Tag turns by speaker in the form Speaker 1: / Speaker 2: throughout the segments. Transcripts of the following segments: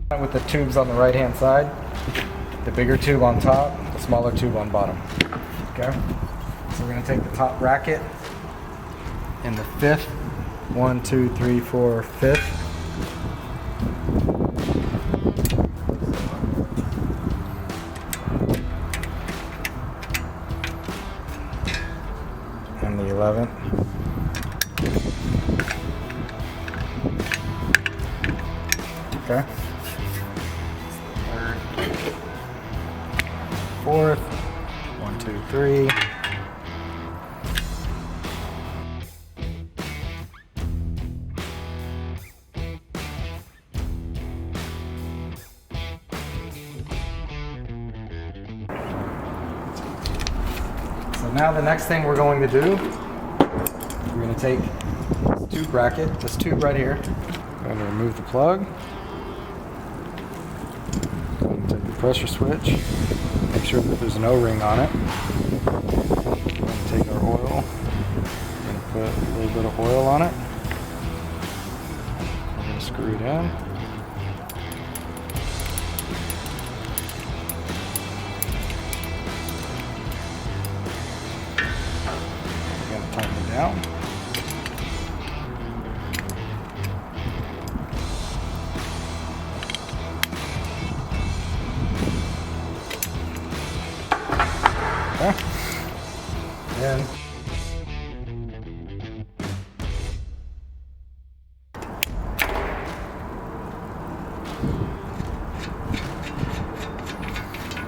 Speaker 1: With the tubes on the right hand side, the bigger tube on top, the smaller tube on bottom. Okay? So we're going to take the top bracket in the fifth. 1, 2, 3, 4, fifth. And the 11th. Okay. Third. Fourth. 1, 2, 3. So now the next thing we're going to do, we're going to take this tube bracket, this tube right here. I'm going to remove the plug. Take the pressure switch. Make sure that there's an O-ring on it. We're going to take our oil. We're going to put a little bit of oil on it. We're going to screw it in. Tighten it down. Okay. Then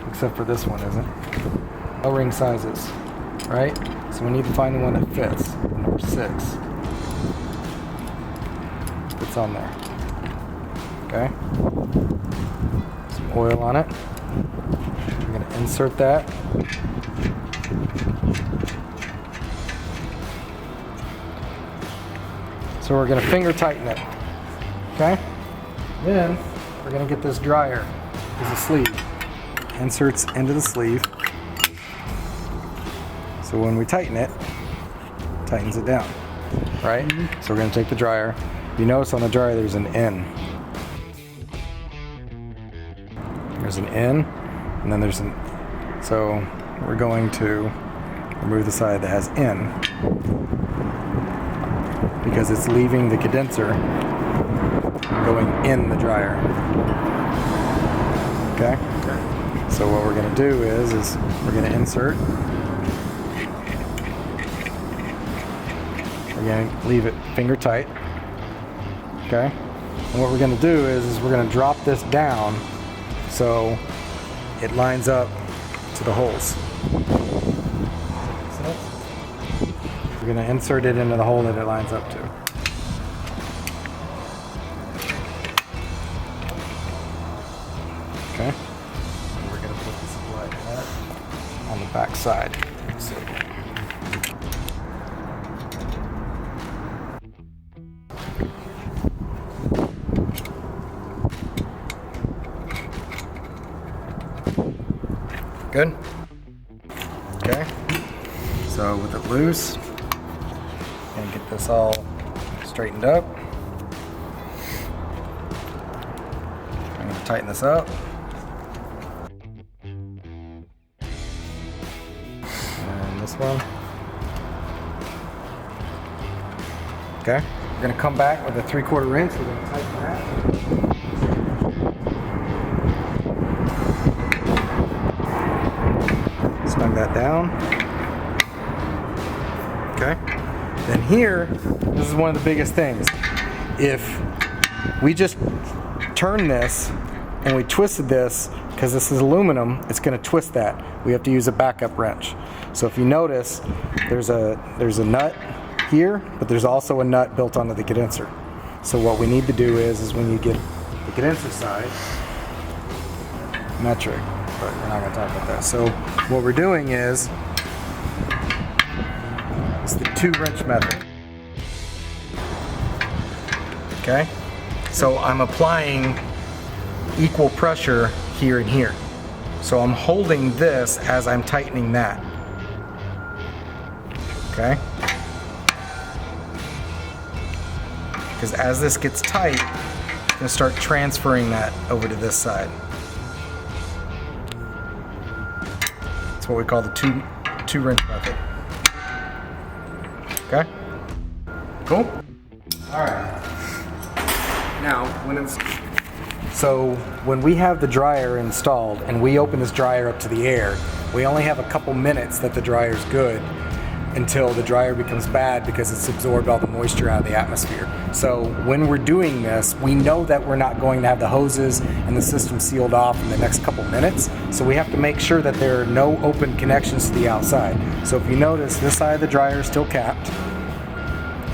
Speaker 1: except for this one isn't. O-ring sizes, right? So we need to find the one that fits. Number 6. It's on there. Okay. Some oil on it. I'm going to insert that. So we're going to finger tighten it. Okay. Then we're going to get this dryer. There's a sleeve. Inserts into the sleeve. So when we tighten it, tightens it down, right? Mm-hmm. So we're going to take the dryer. You notice on the dryer there's an N. There's an N, and then there's an... So we're going to remove the side that has N because it's leaving the condenser and going in the dryer. Okay? Okay. So what we're going to do is we're going to insert. We're going to leave it finger tight. Okay? And what we're going to do is we're going to drop this down so it lines up to the holes. We're going to insert it into the hole that it lines up to. Okay? And we're going to put this like that on the back side. So, good? Okay. So with it loose, and get this all straightened up. I'm going to tighten this up. And this one. Okay. We're going to come back with a 3/4 wrench. We're going to tighten that. Snug that down. Okay. Then here, this is one of the biggest things. If we just turn this and we twisted this, because this is aluminum, it's going to twist that. We have to use a backup wrench. So if you notice, there's a nut here, but there's also a nut built onto the condenser. So what we need to do is when you get the condenser side, metric, but we're not going to talk about that. So what we're doing is it's the 2-wrench method. Okay? So I'm applying equal pressure here and here. So I'm holding this as I'm tightening that. Okay? Because as this gets tight, gonna start transferring that over to this side. That's what we call the two rinse method. Okay? Cool? Alright. Now, when we have the dryer installed and we open this dryer up to the air, we only have a couple minutes that the dryer's good until the dryer becomes bad because it's absorbed all the moisture out of the atmosphere. So when we're doing this, we know that we're not going to have the hoses and the system sealed off in the next couple minutes, so we have to make sure that there are no open connections to the outside. So if you notice, this side of the dryer is still capped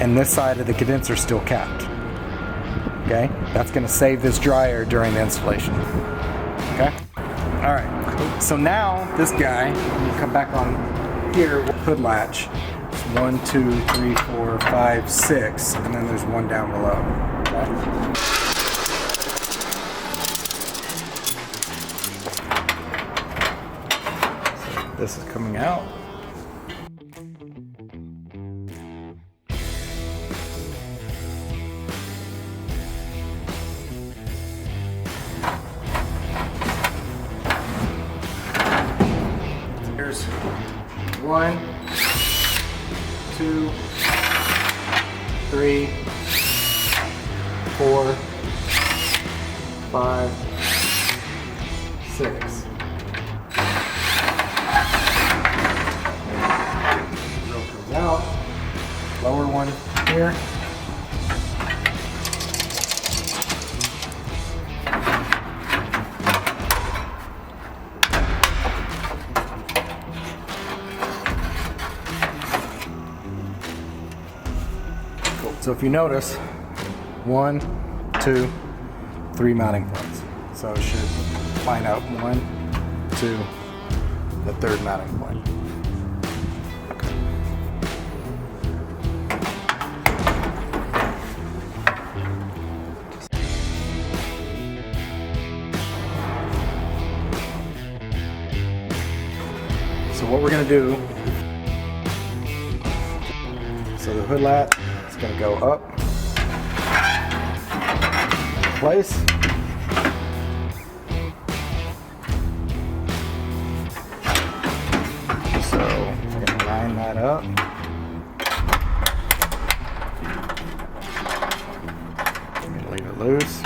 Speaker 1: and this side of the condenser is still capped. Okay? That's going to save this dryer during the installation. Okay? Alright, so now this guy, come back on here, hood latch. It's 1, 2, 3, 4, 5, 6, and then there's one down below. Okay? So this is coming out. Here's 1, 2, 3, 4, 5, 6. Drill comes out. Lower one here. So if you notice, 1, 2, 3 mounting points. So it should line up 1, 2, the third mounting point. So what we're going to do, so the hood latch is going to go up, place, so we're going to line that up. I'm going to leave it loose,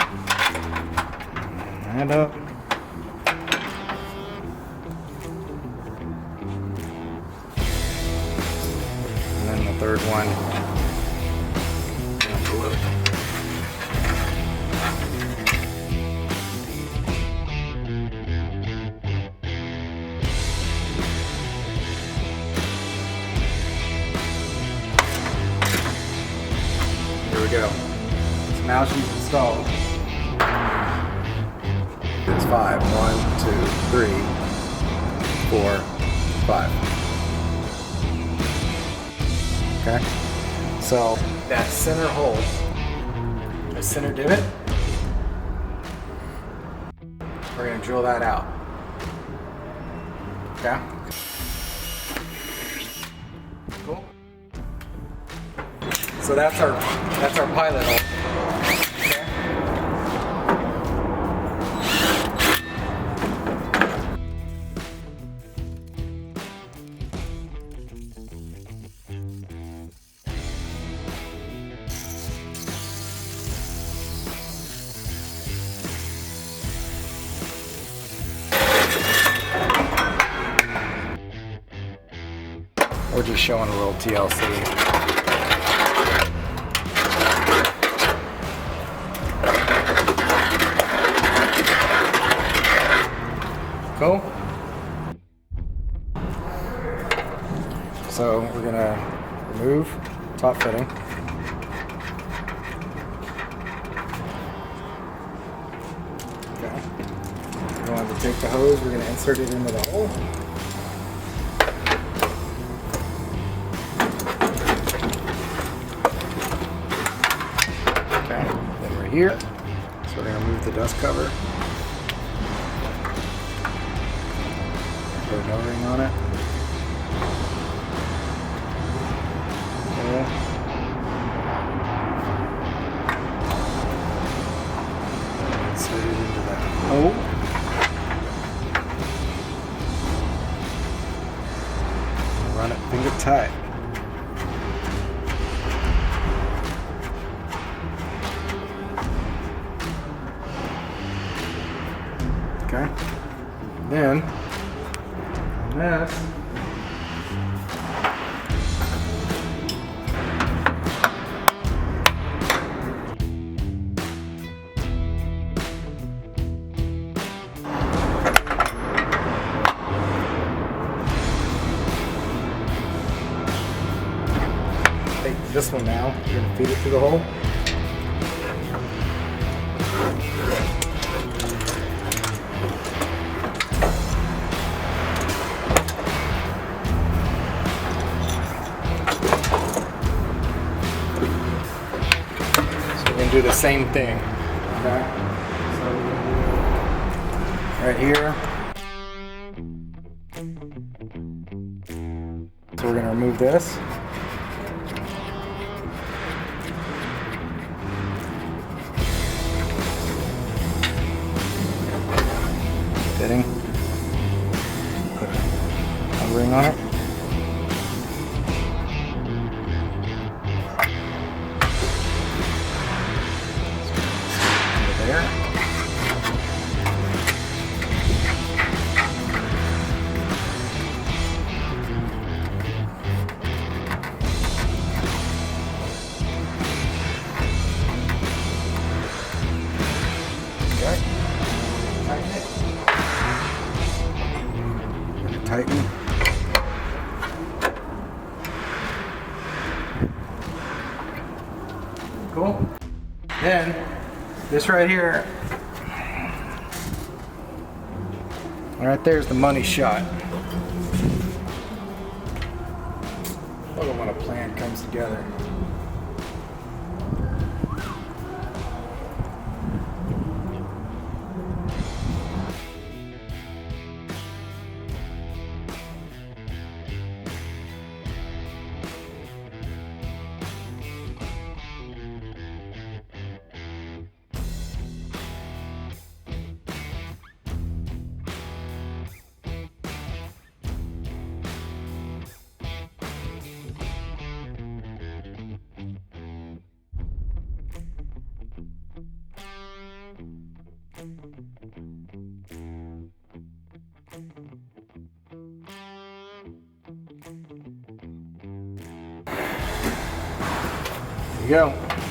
Speaker 1: line that up. And then the third one. Here we go. So now she's installed. It's 5. 1, 2, 3, 4, 5. Okay? So that center hole, the center divot, we're going to drill that out. Okay? Cool. So that's our pilot hole. Okay? We're just showing a little TLC. Cool. So we're gonna remove top fitting. Okay. We're going to take the hose, we're gonna insert it into the hole. Here, so we're going to remove the dust cover. Put an O-ring on it. Okay. run it finger tight. Okay. Then on this, take this one now. You're gonna feed it through the hole. Do the same thing. Okay. So right here. So we're going to remove this. Fitting. Put a ring on it. There. Okay. Tighten it. Tighten. Cool. Then this right here, right there's the money shot. Look at when a plan comes together. There you go.